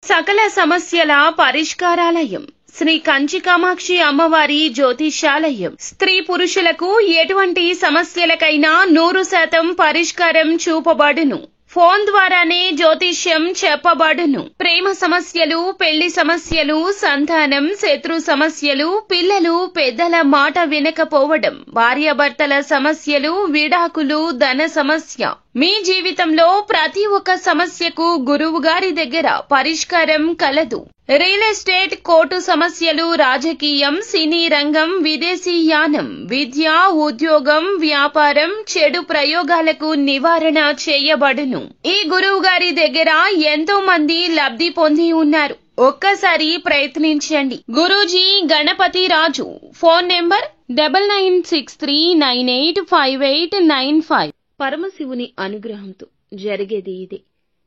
సకల సమస్యల పరిష్కారాలయం శ్రీ కంచి కామాక్షి అమ్మవారి జ్యోతిషాలయం. స్త్రీ పురుషులకు ఎటువంటి సమస్యలకైనా 100% పరిష్కారం చూపబడును. ఫోన్ ద్వారానే జ్యోతిష్యం చెప్పబడును. ప్రేమ సమస్యలు, పెళ్లి సమస్యలు, సంతానం, శత్రు సమస్యలు, పిల్లలు పెద్దల మాట వినకపోవడం, భార్యాభర్తల సమస్యలు, విడాకులు, ధన సమస్య. మీ జీవితంలో ప్రతి ఒక్క సమస్యకు గురువు గారి దగ్గర పరిష్కారం కలదు. రియల్ ఎస్టేట్, కోర్టు సమస్యలు, రాజకీయం, సినీ రంగం, విదేశీయానం, విద్య, ఉద్యోగం, వ్యాపారం, చెడు ప్రయోగాలకు నివారణ చేయబడును. ఈ గురువు గారి దగ్గర ఎంతో మంది లబ్ధి పొంది ఉన్నారు. ఒక్కసారి ప్రయత్నించండి. గురూజీ గణపతి రాజు. Phone number 9963985895. పరమశివుని అనుగ్రహంతో జరిగేది ఇదే.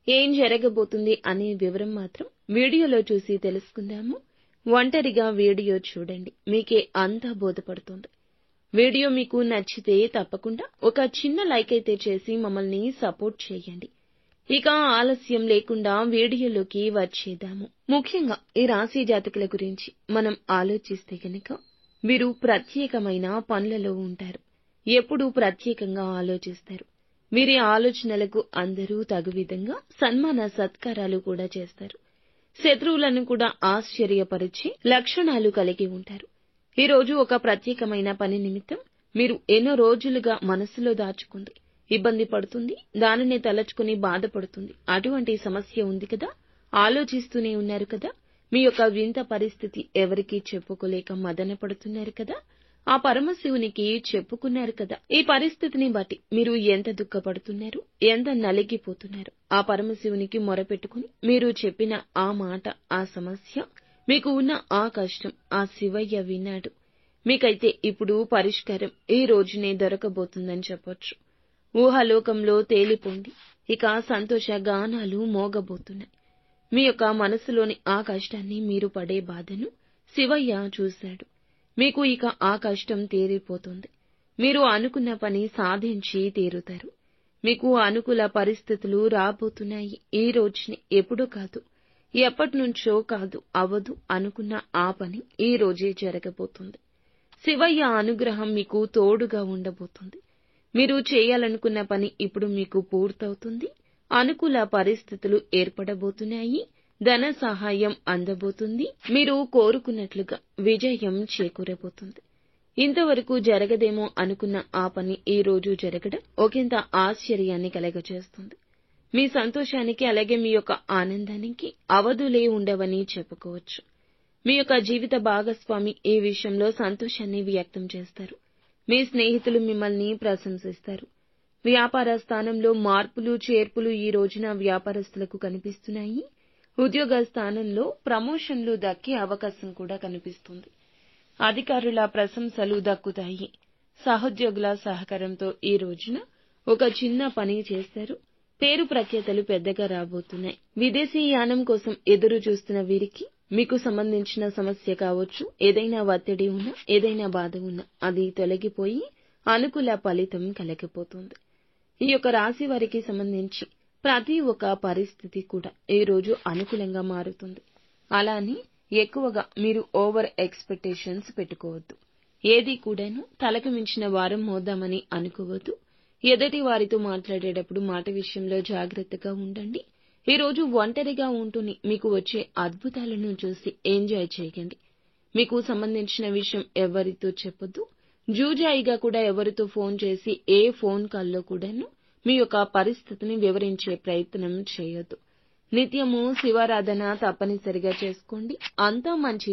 ఏం జరగబోతుంది అనే వివరం మాత్రం వీడియోలో చూసి తెలుసుకుందాము. ఒంటరిగా వీడియో చూడండి, మీకే అంతా బోధపడుతుంది. వీడియో మీకు నచ్చితే తప్పకుండా ఒక చిన్న లైక్ అయితే చేసి మమ్మల్ని సపోర్ట్ చేయండి. ఇక ఆలస్యం లేకుండా వీడియోలోకి వచ్చేద్దాము. ముఖ్యంగా ఈ రాశి జాతకుల గురించి మనం ఆలోచిస్తే గనక వీరు ప్రత్యేకమైన పనులలో ఉంటారు. ఎప్పుడూ ప్రత్యేకంగా ఆలోచిస్తారు. వీరి ఆలోచనలకు అందరూ తగు విధంగా సన్మాన సత్కారాలు కూడా చేస్తారు. శత్రువులను కూడా ఆశ్చర్యపరిచే లక్షణాలు కలిగి ఉంటారు. ఈ రోజు ఒక ప్రత్యేకమైన పని నిమిత్తం మీరు ఎన్నో రోజులుగా మనసులో దాచుకుంది, ఇబ్బంది పడుతుంది, దానిని తలచుకుని బాధపడుతుంది. అటువంటి సమస్య ఉంది కదా, ఆలోచిస్తూనే ఉన్నారు కదా, మీ యొక్క వింత పరిస్థితి ఎవరికీ చెప్పుకోలేక మదన పడుతున్నారు కదా, ఆ పరమశివునికి చెప్పుకున్నారు కదా. ఈ పరిస్థితిని బట్టి మీరు ఎంత దుఃఖపడుతున్నారు, ఎంత నలిగిపోతున్నారు. ఆ పరమశివునికి మొరపెట్టుకుని మీరు చెప్పిన ఆ మాట, ఆ సమస్య, మీకు ఉన్న ఆ కష్టం ఆ శివయ్య విన్నాడు. మీకైతే ఇప్పుడు పరిష్కారం ఈ రోజునే దొరకబోతుందని చెప్పొచ్చు. ఊహాలోకంలో తేలిపోండి. ఇక సంతోష గానాలు మోగబోతున్నాయి. మీ యొక్క మనసులోని ఆ కష్టాన్ని, మీరు పడే బాధను శివయ్య చూశాడు. మీకు ఇక ఆ కష్టం తీరిపోతుంది. మీరు అనుకున్న పని సాధించి తీరుతారు. మీకు అనుకూల పరిస్థితులు రాబోతున్నాయి. ఈ రోజునే, ఎప్పుడూ కాదు, ఎప్పటినుంచో కాదు, అవదు అనుకున్న ఆ పని ఈ రోజే జరగబోతుంది. శివయ్య అనుగ్రహం మీకు తోడుగా ఉండబోతుంది. మీరు చేయాలనుకున్న పని ఇప్పుడు మీకు పూర్తవుతుంది. అనుకూల పరిస్థితులు ఏర్పడబోతున్నాయి. ధన సహాయం అందబోతుంది. మీరు కోరుకున్నట్లుగా విజయం చేకూరబోతుంది. ఇంతవరకు జరగదేమో అనుకున్న ఆ పని ఈ రోజు జరగడం ఒకంత ఆశ్చర్యాన్ని కలగజేస్తుంది. మీ సంతోషానికి, అలాగే మీ యొక్క ఆనందానికి అవధులే ఉండవని చెప్పుకోవచ్చు. మీ యొక్క జీవిత భాగస్వామి ఈ విషయంలో సంతోషాన్ని వ్యక్తం చేస్తారు. మీ స్నేహితులు మిమ్మల్ని ప్రశంసిస్తారు. వ్యాపార స్థానంలో మార్పులు, చేర్పులు ఈ రోజున వ్యాపారస్తులకు కనిపిస్తున్నాయి. ఉద్యోగ స్థానంలో ప్రమోషన్లు దక్కే అవకాశం కూడా కనిపిస్తుంది. అధికారుల ప్రశంసలు దక్కుతాయి. సహోద్యోగుల సహకారంతో ఈ రోజున ఒక చిన్న పని చేస్తారు. పేరు ప్రఖ్యాతలు పెద్దగా రాబోతున్నాయి. విదేశీ యానం కోసం ఎదురు చూస్తున్న వీరికి మీకు సంబంధించిన సమస్య కావచ్చు, ఏదైనా ఒత్తిడి ఉన్నా, ఏదైనా బాధ ఉన్నా అది తొలగిపోయి అనుకూల ఫలితం కలగబోతుంది. ఈ యొక్క రాశి వారికి సంబంధించి ప్రతి ఒక్క పరిస్థితి కూడా ఈ రోజు అనుకూలంగా మారుతుంది. అలానే ఎక్కువగా మీరు ఓవర్ ఎక్స్పెక్టేషన్స్ పెట్టుకోవద్దు. ఏది కూడాను తలకు మించిన వారం మోద్దామని అనుకోవద్దు. ఎదుటి వారితో మాట్లాడేటప్పుడు మాట విషయంలో జాగ్రత్తగా ఉండండి. ఈ రోజు ఒంటరిగా ఉంటూనే మీకు వచ్చే అద్భుతాలను చూసి ఎంజాయ్ చేయండి. మీకు సంబంధించిన విషయం ఎవరితో చెప్పొద్దు. జూజాయిగా కూడా ఎవరితో ఫోన్ చేసి ఏ ఫోన్ కాల్లో కూడాను మీ యొక్క పరిస్థితిని వివరించే ప్రయత్నం చేయొద్దు. నిత్యము శివారాధన తప్పనిసరిగా చేసుకోండి. అంతా మంచి